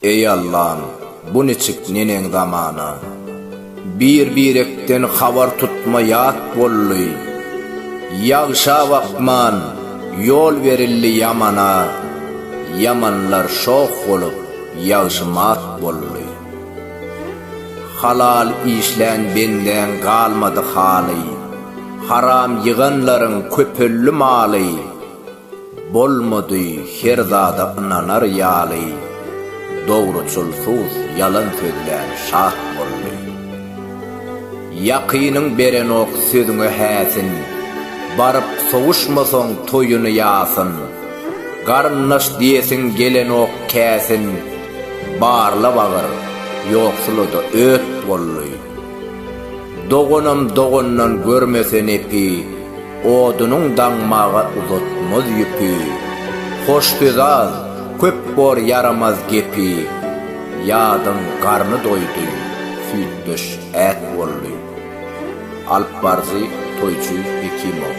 Ey Allah'ım, bu neçik nenen zamanı. Bir ekten habar tutma yat bolluy. Yağşa bakman, yol verilli yamana. Yamanlar şoq olup, yağşımat bolluy. Halal işlen benden kalmadı hali. Haram yığanların köpüllü mali. Bolmadı her zada ınanar yali. Doğruçulsuz yalan sözler şah bolluy. Yaqinin beren ok sözüňe häsin. Barıp soğuşmasoň toyuny ýasyn. Garnaş diýesin gelen ok käsin. Barla bagır, ýoksuluda öt bolluy. Dogunam dogundan görmesen epi, odunyň daňmaga uzatmaz ýüpi. Hoş tezaz, köp bor yaramaz gepi. Ýadyň garny doýdy, süýtdüş ät bolluy. Alp Barzy, Toyçu Hekimow.